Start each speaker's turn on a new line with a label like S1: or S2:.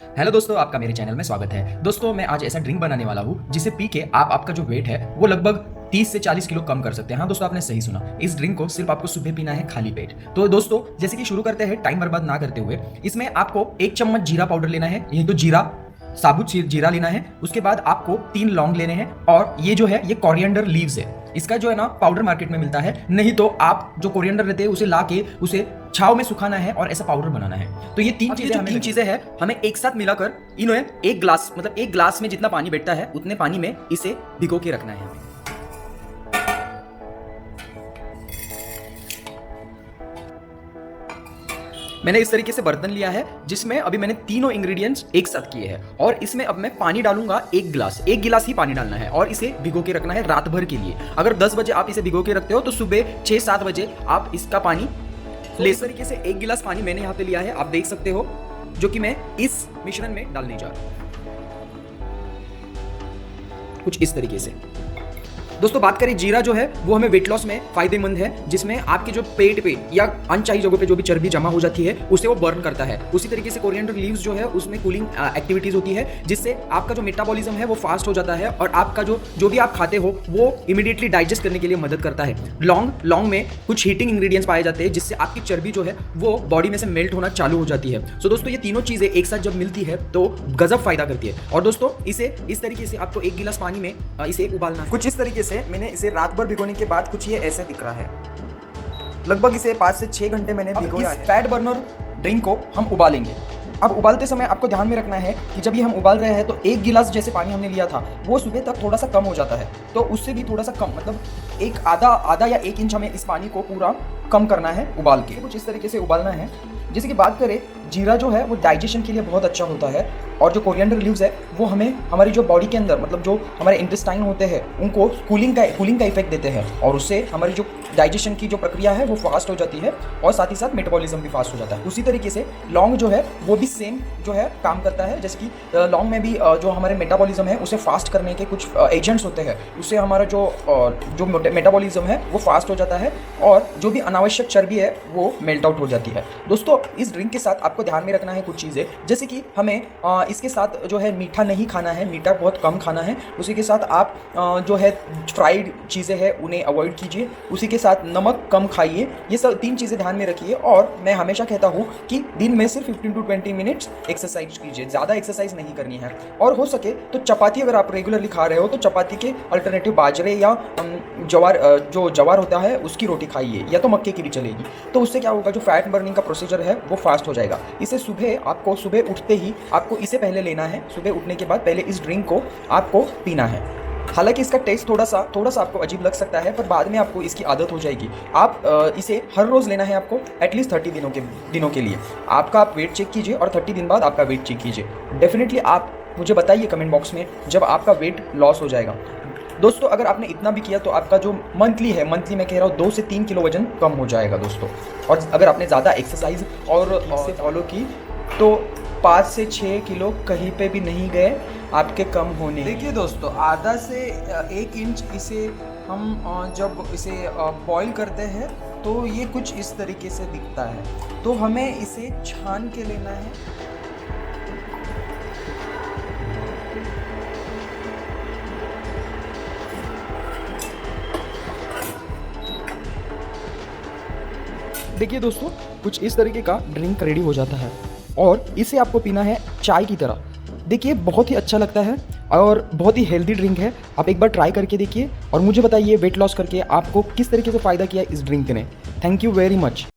S1: Hello दोस्तों, आपका मेरे चैनल में स्वागत है। दोस्तों, मैं आज ऐसा ड्रिंक बनाने वाला हूँ जिसे पी के आप आपका जो वेट है वो लगभग 30 से 40 किलो कम कर सकते हैं। हाँ दोस्तों, आपने सही सुना। इस ड्रिंक को सिर्फ आपको सुबह पीना है खाली पेट। तो दोस्तों, जैसे कि शुरू करते हैं टाइम बर्बाद ना करते हुए। इसमें आपको 1 चम्मच जीरा पाउडर लेना है, यही तो जीरा, साबुत जीरा लेना है। उसके बाद आपको 3 लौंग लेने हैं और ये जो है ये कोरिएंडर लीव्स है। इसका जो है ना पाउडर मार्केट में मिलता है, नहीं तो आप जो कोरिएंडर रहते हैं उसे ला के उसे छाव में सुखाना है और ऐसा पाउडर बनाना है। तो ये तीन चीजें हैं हमें एक साथ मिलाकर इन्हें एक ग्लास में जितना पानी बैठता है उतने पानी में इसे भिगो के रखना है हमें। मैंने इस तरीके से बर्तन लिया है जिसमें अभी मैंने तीनों इंग्रेडिएंट्स एक साथ किए हैं और इसमें अब मैं पानी डालूंगा 1 गिलास ही पानी डालना है और इसे भिगो के रखना है रात भर के लिए। अगर 10 बजे आप इसे भिगो के रखते हो तो सुबह 6-7 बजे आप इसका पानी ले। इस तरीके से 1 गिलास पानी मैंने यहाँ पे लिया है, आप देख सकते हो, जो कि मैं इस मिश्रण में डालने जा रहा हूँ कुछ इस तरीके से। दोस्तों, बात करें जीरा जो है वो हमें वेट लॉस में फायदेमंद है, जिसमें आपके जो पेट पे या अनचाही जगहों पे जो भी चर्बी जमा हो जाती है उसे वो बर्न करता है। उसी तरीके से कोरिएंडर लीव्स जो है उसमें कूलिंग एक्टिविटीज होती है, जिससे आपका जो मेटाबॉलिज्म है वो फास्ट हो जाता है और आपका जो भी आप खाते हो वो इमीडिएटली डाइजेस्ट करने के लिए मदद करता है। लौंग में कुछ हीटिंग इंग्रेडिएंट्स पाए जाते हैं जिससे आपकी चर्बी जो है वो बॉडी में से मेल्ट होना चालू हो जाती है। सो दोस्तों, ये तीनों चीजें एक साथ जब मिलती है तो गजब फायदा करती है। और दोस्तों, इसे इस तरीके से आपको 1 गिलास पानी में इसे उबालना है। कुछ इस तरीके से मैंने इसे रात भर भिगोने के बाद कुछ ये ऐसे दिख रहा है। लगभग इसे 5 से 6 घंटे मैंने भिगोया है। फैट बर्नर ड्रिंक को हम उबालेंगे। अब उबालते समय आपको ध्यान में रखना है कि जब ये हम उबाल रहे हैं तो 1 गिलास जैसे पानी हमने लिया था वो सुबह तक थोड़ा सा कम हो जाता है, तो उससे भी थोड़ा सा कम, मतलब एक आधा या 1 इंच हमें इस पानी को पूरा कम करना है उबाल के। कुछ इस तरीके से उबालना है। जैसे कि बात करें, जीरा जो है वो डाइजेशन के लिए बहुत अच्छा होता है और जो कोरिएंडर लीव्स है वो हमें हमारी जो बॉडी के अंदर, मतलब जो हमारे इंटेस्टाइन होते हैं उनको कूलिंग का इफेक्ट देते हैं और उससे हमारी जो डाइजेशन की जो प्रक्रिया है वो फास्ट हो जाती है और साथ ही साथ मेटाबॉलिज्म भी फास्ट हो जाता है। उसी तरीके से लौंग जो है वो भी सेम जो है काम करता है। जैसे कि लौंग में भी जो हमारे मेटाबॉलिज्म है उसे फास्ट करने के कुछ एजेंट्स होते हैं, उससे हमारा जो मेटाबॉलिज्म है वो फास्ट हो जाता है और जो भी अनावश्यक चर्बी है वो मेल्ट आउट हो जाती है। दोस्तों, इस ड्रिंक के साथ आपको ध्यान में रखना है कुछ चीज़ें, जैसे कि हमें इसके साथ जो है मीठा नहीं खाना है, मीठा बहुत कम खाना है। उसी के साथ आप जो है फ्राइड चीज़ें हैं उन्हें अवॉइड कीजिए। उसी के साथ नमक कम खाइए। ये सब 3 चीज़ें ध्यान में रखिए। और मैं हमेशा कहता हूँ कि दिन में सिर्फ 15 से 20 मिनट्स एक्सरसाइज कीजिए, ज़्यादा एक्सरसाइज नहीं करनी है। और हो सके तो चपाती अगर आप रेगुलरली खा रहे हो तो चपाती के अल्टरनेटिव बाजरे या जवार होता है उसकी रोटी खाइए, या तो मक्के की भी चलेगी। तो उससे क्या होगा, जो फैट बर्निंग का प्रोसीजर है वो फास्ट हो जाएगा। इसे सुबह उठते ही आपको इसे पहले लेना है। सुबह उठने के बाद पहले इस ड्रिंक को आपको पीना है। हालांकि इसका टेस्ट थोड़ा सा आपको अजीब लग सकता है, पर बाद में आपको इसकी आदत हो जाएगी। आप इसे हर रोज़ लेना है आपको, एटलीस्ट 30 दिनों के लिए। आपका आप वेट चेक कीजिए और 30 दिन बाद आपका वेट चेक कीजिए। डेफिनेटली आप मुझे बताइए कमेंट बॉक्स में जब आपका वेट लॉस हो जाएगा। दोस्तों, अगर आपने इतना भी किया तो आपका जो मंथली मैं कह रहा हूँ 2 से 3 किलो वजन कम हो जाएगा दोस्तों। और अगर आपने ज़्यादा एक्सरसाइज और इससे फॉलो की तो 5 से 6 किलो कहीं पे भी नहीं गए आपके कम होने।
S2: देखिए दोस्तों, आधा से 1 इंच इसे हम जब इसे बॉईल करते हैं तो ये कुछ इस तरीके से दिखता है, तो हमें इसे छान के लेना है।
S1: देखिए दोस्तों, कुछ इस तरीके का ड्रिंक रेडी हो जाता है और इसे आपको पीना है चाय की तरह। देखिए, बहुत ही अच्छा लगता है और बहुत ही हेल्दी ड्रिंक है। आप एक बार ट्राई करके देखिए और मुझे बताइए वेट लॉस करके आपको किस तरीके से फ़ायदा किया इस ड्रिंक ने। Thank you very much.